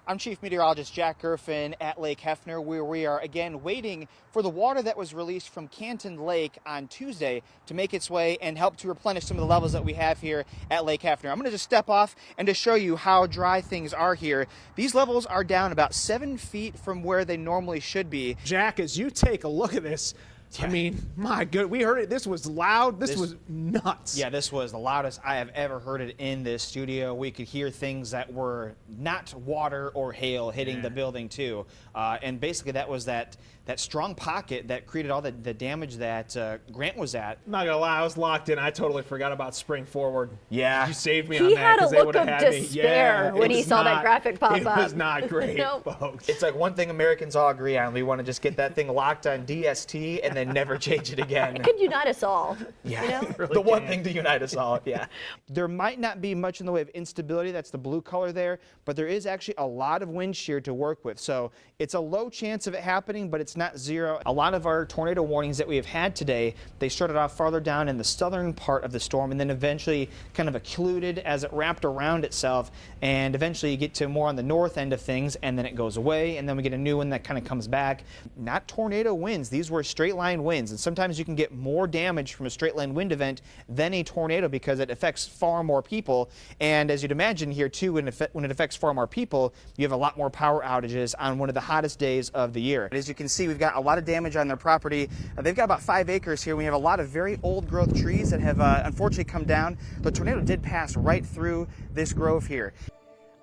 I'm Chief Meteorologist Jack Gerfen at Lake Hefner, where we are again waiting for the water that was released from Canton Lake on Tuesday to make its way and help to replenish some of the levels that we have here at Lake Hefner. I'm going to just step off and to show you how dry things are here. These levels are down about 7 feet from where they normally should be. Jack, as you take a look at this, I mean, my good, we heard it. This was loud. This was nuts. Yeah, this was the loudest I have ever heard it in this studio. We could hear things that were not water or hail hitting the building too. And basically that was that strong pocket that created all the damage that Grant was at. I'm not gonna lie, I was locked in. I totally forgot about spring forward. Yeah. You saved me He on that had a because they look would have of had me. despair when he saw that graphic pop It up. was not great, Nope. folks. It's like one thing Americans all agree on. We want to just get that thing locked on DST and then never change it again. It could unite us all. Yeah, You know? Really the one can. thing to unite us all, yeah. There might not be much in the way of instability, that's the blue color there, but there is actually a lot of wind shear to work with. So it's a low chance of it happening, but it's not zero. A lot of our tornado warnings that we have had today, they started off farther down in the southern part of the storm and then eventually kind of occluded as it wrapped around itself, and eventually you get to more on the north end of things and then it goes away and then we get a new one that kind of comes back. Not tornado winds, these were straight line winds, and sometimes you can get more damage from a straight line wind event than a tornado because it affects far more people. And as you'd imagine here too, when it affects far more people, you have a lot more power outages on one of the hottest days of the year. As you can see, we've got a lot of damage on their property. They've got about 5 acres here. We have a lot of very old growth trees that have unfortunately come down. The tornado did pass right through this grove here.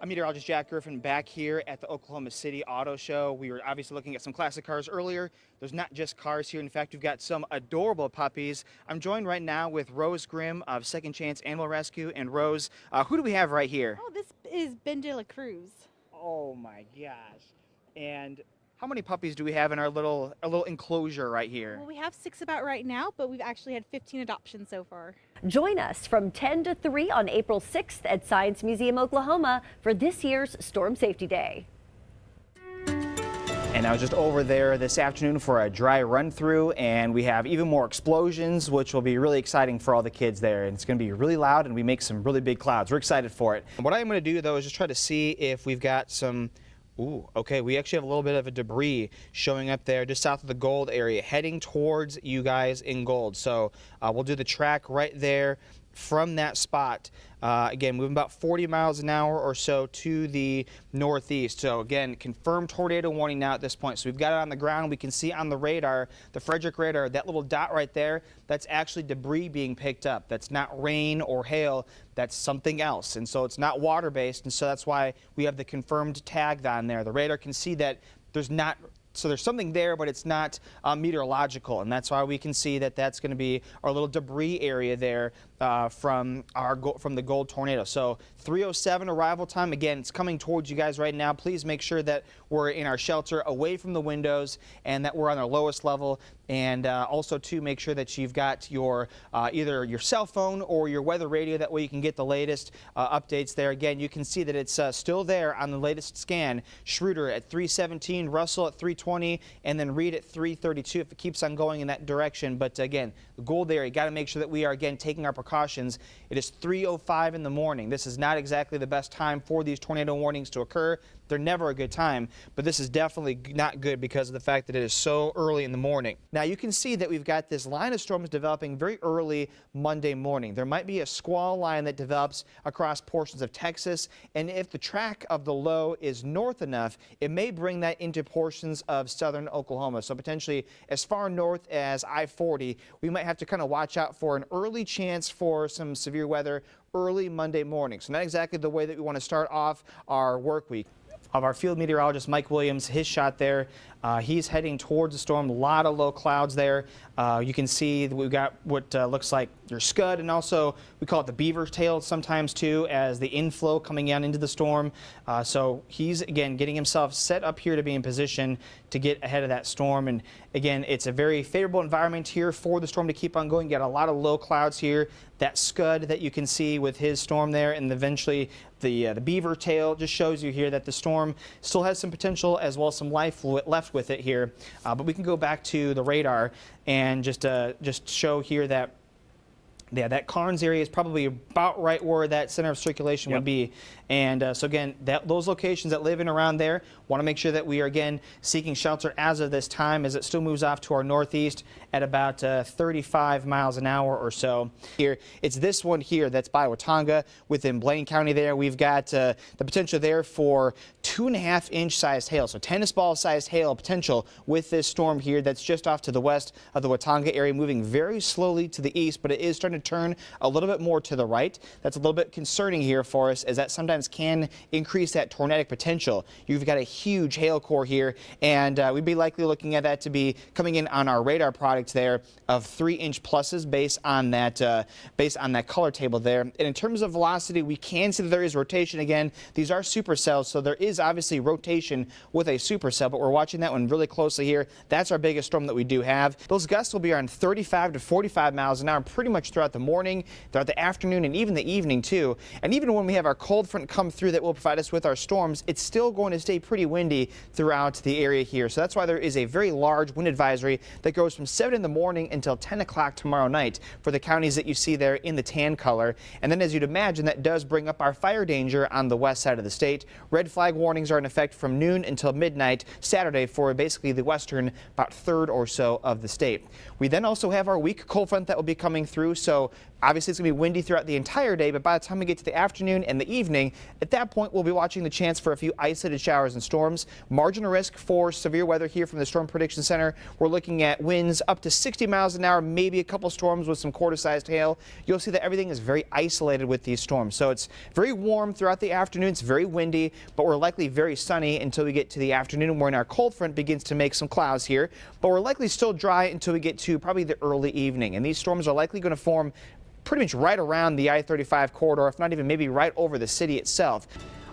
I'm meteorologist Jack Gerfen back here at the Oklahoma City Auto Show. We were obviously looking at some classic cars earlier. There's not just cars here. In fact, we've got some adorable puppies. I'm joined right now with Rose Grimm of Second Chance Animal Rescue. And Rose, who do we have right here? Oh, this is Ben de la Cruz. Oh my gosh. And how many puppies do we have in our little enclosure right here? Well, we have 6 about right now, but we've actually had 15 adoptions so far. Join us from 10 to 3 on April 6th at Science Museum, Oklahoma for this year's Storm Safety Day. And I was just over there this afternoon for a dry run through, and we have even more explosions, which will be really exciting for all the kids there. And it's going to be really loud, and we make some really big clouds. We're excited for it. What I'm going to do, though, is just try to see if we've got some... Ooh, okay, we actually have a little bit of a debris showing up there just south of the Gold area, heading towards you guys in Gold. So we'll do the track right there from that spot. Again, moving about 40 miles an hour or so to the northeast. So again, confirmed tornado warning now at this point. So we've got it on the ground. We can see on the radar, the Frederick radar, that little dot right there, that's actually debris being picked up. That's not rain or hail. That's something else. And so it's not water-based. And so that's why we have the confirmed tag on there. The radar can see that there's not... So there's something there, but it's not meteorological, and that's why we can see that that's going to be our little debris area there from the Gold tornado. So 3:07 arrival time. Again, it's coming towards you guys right now. Please make sure that we're in our shelter, away from the windows, and that we're on our lowest level. And also to make sure that you've got your either your cell phone or your weather radio. That way you can get the latest updates there. Again, you can see that it's still there on the latest scan. Schroeder at 317, Russell at 320, and then Reed at 332 if it keeps on going in that direction. But again, the Gold area, got to make sure that we are again taking our precautions. It is 3:05 in the morning. This is not exactly the best time for these tornado warnings to occur. They're never a good time, but this is definitely not good because of the fact that it is so early in the morning. Now you can see that we've got this line of storms developing very early Monday morning. There might be a squall line that develops across portions of Texas, and if the track of the low is north enough, it may bring that into portions of southern Oklahoma. So potentially as far north as I-40, we might have to kind of watch out for an early chance for some severe weather early Monday morning. So not exactly the way that we want to start off our work week. Of our field meteorologist, Mike Williams, his shot there, he's heading towards the storm. A lot of low clouds there. You can see that we've got what looks like your scud, and also we call it the beaver's tail sometimes too, as the inflow coming in into the storm. So he's again getting himself set up here to be in position to get ahead of that storm. And again, it's a very favorable environment here for the storm to keep on going. You got a lot of low clouds here. That scud that you can see with his storm there, and eventually the beaver tail just shows you here that the storm still has some potential as well as some life left with it here. But we can go back to the radar and just show here that Yeah, that Carnes area is probably about right where that center of circulation would be. And so again, those locations that live in around there want to make sure that we are again seeking shelter as of this time, as it still moves off to our northeast at about 35 miles an hour or so. Here, it's this one here that's by Watauga within Blaine County there. We've got the potential there for 2.5-inch sized hail, so tennis ball sized hail potential with this storm here that's just off to the west of the Watauga area, moving very slowly to the east, but it is starting to turn a little bit more to the right. That's a little bit concerning here for us, as that sometimes can increase that tornadic potential. You've got a huge hail core here, and we'd be likely looking at that to be coming in on our radar product there of 3-inch pluses based on that color table there. And in terms of velocity, we can see that there is rotation. Again, these are supercells, so there is obviously rotation with a supercell, but we're watching that one really closely here. That's our biggest storm that we do have. Those gusts will be around 35 to 45 miles an hour pretty much throughout the morning, throughout the afternoon, and even the evening too. And even when we have our cold front come through that will provide us with our storms, it's still going to stay pretty windy throughout the area here. So that's why there is a very large wind advisory that goes from 7 in the morning until 10 o'clock tomorrow night for the counties that you see there in the tan color. And then, as you'd imagine, that does bring up our fire danger on the west side of the state. Red flag warnings are in effect from noon until midnight Saturday for basically the western about third or so of the state. We then also have our weak cold front that will be coming through. So obviously it's going to be windy throughout the entire day, but by the time we get to the afternoon and the evening, at that point we'll be watching the chance for a few isolated showers and storms. Margin of risk for severe weather here from the Storm Prediction Center. We're looking at winds up to 60 miles an hour, maybe a couple storms with some quarter-sized hail. You'll see that everything is very isolated with these storms. So it's very warm throughout the afternoon. It's very windy, but we're likely very sunny until we get to the afternoon, when our cold front begins to make some clouds here. But we're likely still dry until we get to probably the early evening. And these storms are likely going to form pretty much right around the I-35 corridor, if not even maybe right over the city itself.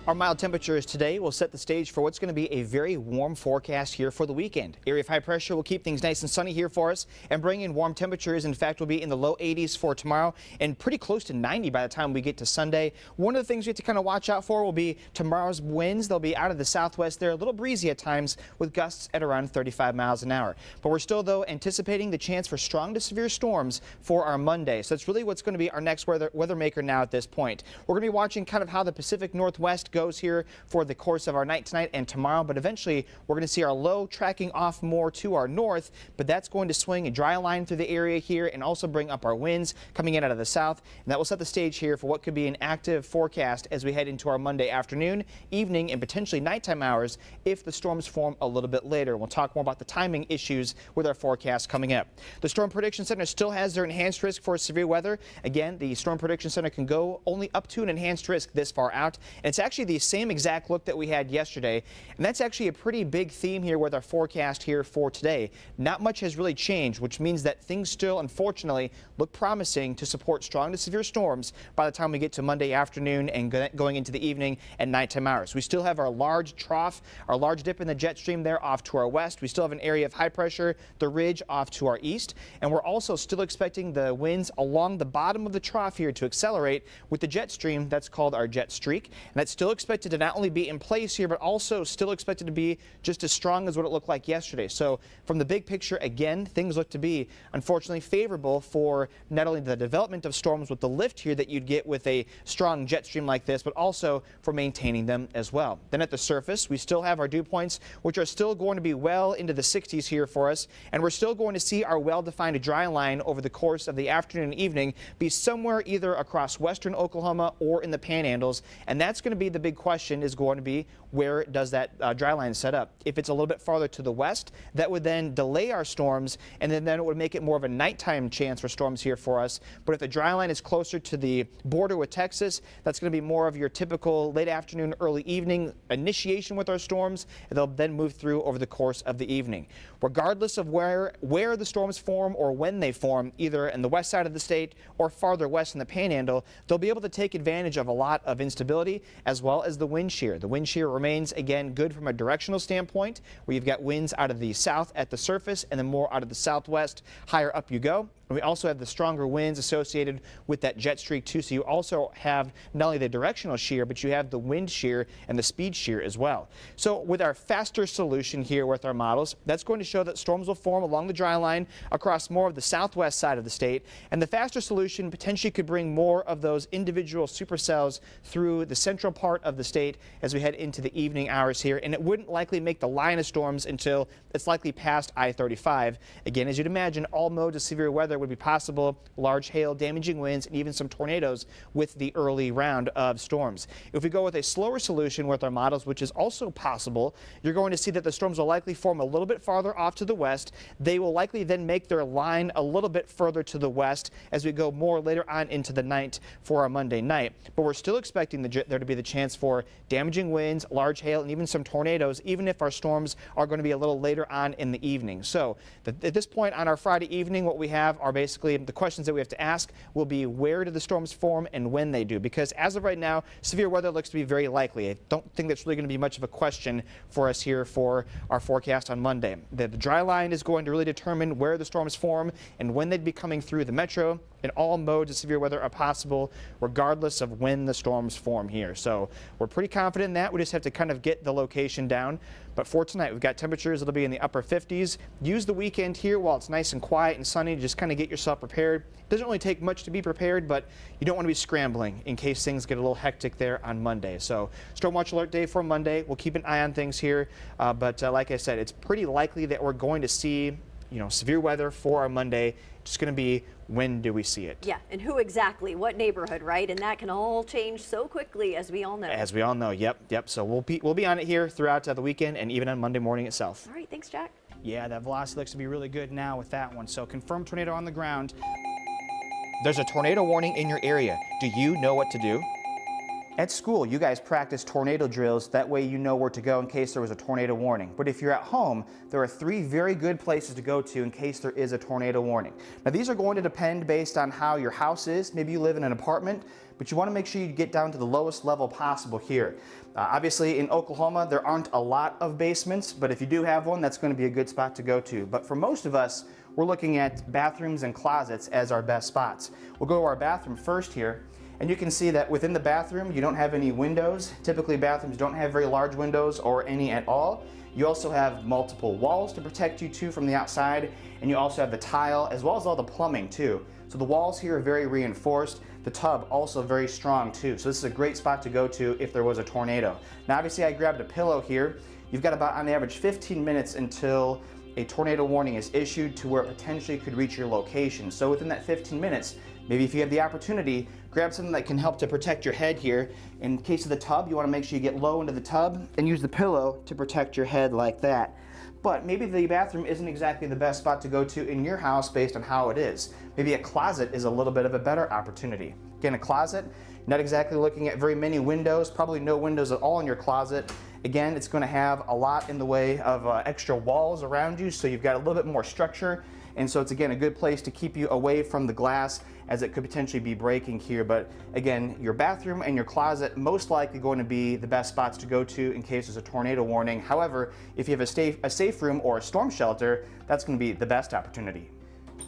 Our mild temperatures today will set the stage for what's going to be a very warm forecast here for the weekend. Area of high pressure will keep things nice and sunny here for us and bring in warm temperatures. In fact, we'll be in the low 80s for tomorrow and pretty close to 90 by the time we get to Sunday. One of the things we have to kind of watch out for will be tomorrow's winds. They'll be out of the southwest. They're a little breezy at times with gusts at around 35 miles an hour. But we're still, though, anticipating the chance for strong to severe storms for our Monday. So that's really what's going to be our next weather maker now at this point. We're going to be watching kind of how the Pacific Northwest goes here for the course of our night tonight and tomorrow, but eventually we're going to see our low tracking off more to our north, but that's going to swing a dry line through the area here and also bring up our winds coming in out of the south, and that will set the stage here for what could be an active forecast as we head into our Monday afternoon, evening, and potentially nighttime hours if the storms form a little bit later. We'll talk more about the timing issues with our forecast coming up. The Storm Prediction Center still has their enhanced risk for severe weather. Again, the Storm Prediction Center can go only up to an enhanced risk this far out, and it's actually the same exact look that we had yesterday, and that's actually a pretty big theme here with our forecast here for today. Not much has really changed, which means that things still, unfortunately, look promising to support strong to severe storms by the time we get to Monday afternoon and going into the evening and nighttime hours. We still have our large trough, our large dip in the jet stream there off to our west. We still have an area of high pressure, the ridge off to our east, and we're also still expecting the winds along the bottom of the trough here to accelerate with the jet stream. That's called our jet streak, and that's still expected to not only be in place here, but also still expected to be just as strong as what it looked like yesterday. So from the big picture, again, things look to be unfortunately favorable for not only the development of storms with the lift here that you'd get with a strong jet stream like this, but also for maintaining them as well. Then at the surface, we still have our dew points, which are still going to be well into the 60s here for us, and we're still going to see our well-defined dry line over the course of the afternoon and evening be somewhere either across western Oklahoma or in the panhandles, and that's going to be the big question, is going to be where does that dry line set up. If it's a little bit farther to the west, that would then delay our storms, and then it would make it more of a nighttime chance for storms here for us. But if the dry line is closer to the border with Texas, that's going to be more of your typical late afternoon, early evening initiation with our storms, and they'll then move through over the course of the evening. Regardless of where the storms form or when they form, either in the west side of the state or farther west in the panhandle, they'll be able to take advantage of a lot of instability as well well as the wind shear. The wind shear remains, again, good from a directional standpoint, where you've got winds out of the south at the surface and then more out of the southwest higher up you go. And we also have the stronger winds associated with that jet streak too. So you also have not only the directional shear, but you have the wind shear and the speed shear as well. So with our faster solution here with our models, that's going to show that storms will form along the dry line across more of the southwest side of the state. And the faster solution potentially could bring more of those individual supercells through the central part of the state as we head into the evening hours here. And it wouldn't likely make the line of storms until it's likely past I-35. Again, as you'd imagine, all modes of severe weather would be possible: large hail, damaging winds, and even some tornadoes with the early round of storms. If we go with a slower solution with our models, which is also possible, you're going to see that the storms will likely form a little bit farther off to the west. They will likely then make their line a little bit further to the west as we go more later on into the night for our Monday night. But we're still expecting there to be the chance for damaging winds, large hail, and even some tornadoes, even if our storms are going to be a little later on in the evening. So at this point on our Friday evening, what we have are basically the questions that we have to ask will be: where do the storms form and when they do? Because as of right now, severe weather looks to be very likely. I don't think that's really going to be much of a question for us here for our forecast on Monday. The dry line is going to really determine where the storms form and when they'd be coming through the metro, and all modes of severe weather are possible regardless of when the storms form here. So we're pretty confident in that. We just have to kind of get the location down. But for tonight, we've got temperatures that'll be in the upper 50s. Use the weekend here while it's nice and quiet and sunny to just kind of get yourself prepared. It doesn't really take much to be prepared, but you don't want to be scrambling in case things get a little hectic there on Monday. So storm watch alert day for Monday. We'll keep an eye on things here. But like I said, it's pretty likely that we're going to see severe weather for our Monday. It's going to be, when do we see it? Yeah, and who exactly, what neighborhood, right? And that can all change so quickly, as we all know. As we all know, yep. So we'll be on it here throughout the weekend and even on Monday morning itself. All right, thanks, Jack. Yeah, that velocity looks to be really good now with that one. So confirmed tornado on the ground. There's a tornado warning in your area. Do you know what to do? At school, you guys practice tornado drills. That way you know where to go in case there was a tornado warning. But if you're at home, there are 3 very good places to go to in case there is a tornado warning. Now, these are going to depend based on how your house is. Maybe you live in an apartment, but you want to make sure you get down to the lowest level possible here. Obviously, in Oklahoma, there aren't a lot of basements, but if you do have one, that's going to be a good spot to go to. But for most of us, we're looking at bathrooms and closets as our best spots. We'll go to our bathroom first here. And you can see that within the bathroom, you don't have any windows. Typically, bathrooms don't have very large windows or any at all. You also have multiple walls to protect you too from the outside, and you also have the tile as well as all the plumbing too. So the walls here are very reinforced. The tub also very strong too. So this is a great spot to go to if there was a tornado. Now obviously I grabbed a pillow here. You've got about on average 15 minutes until a tornado warning is issued to where it potentially could reach your location. So within that 15 minutes, maybe if you have the opportunity, grab something that can help to protect your head here. In case of the tub, you want to make sure you get low into the tub and use the pillow to protect your head like that. But maybe the bathroom isn't exactly the best spot to go to in your house based on how it is. Maybe a closet is a little bit of a better opportunity. Again, a closet, not exactly looking at very many windows, probably no windows at all in your closet. Again, it's going to have a lot in the way of extra walls around you, so you've got a little bit more structure. And so it's, again, a good place to keep you away from the glass as it could potentially be breaking here. But again, your bathroom and your closet most likely going to be the best spots to go to in case there's a tornado warning. However, if you have a safe room or a storm shelter, that's going to be the best opportunity.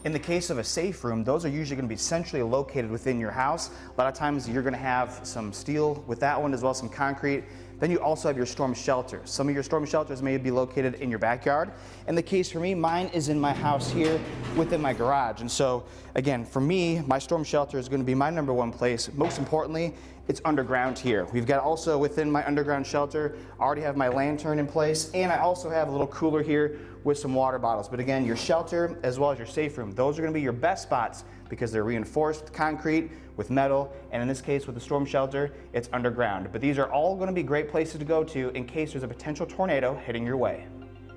In the case of a safe room, those are usually going to be centrally located within your house. A lot of times you're going to have some steel with that one as well as some concrete. Then you also have your storm shelter. Some of your storm shelters may be located in your backyard. In the case for me, mine is in my house here within my garage. And so again, for me, my storm shelter is going to be my #1 place. Most importantly, it's underground here. We've got also within my underground shelter, I already have my lantern in place, and I also have a little cooler here with some water bottles. But again, your shelter as well as your safe room, those are going to be your best spots because they're reinforced with concrete, with metal, and in this case with the storm shelter, it's underground. But these are all going to be great places to go to in case there's a potential tornado hitting your way.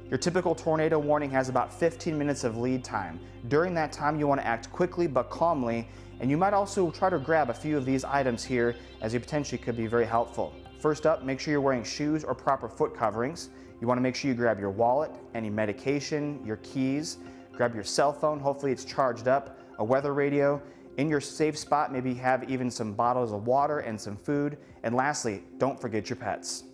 Your typical tornado warning has about 15 minutes of lead time. During that time, you want to act quickly but calmly, and you might also try to grab a few of these items here as they potentially could be very helpful. First up, make sure you're wearing shoes or proper foot coverings. You want to make sure you grab your wallet, any medication, your keys, grab your cell phone, hopefully it's charged up, a weather radio, in your safe spot. Maybe have even some bottles of water and some food. And lastly, don't forget your pets.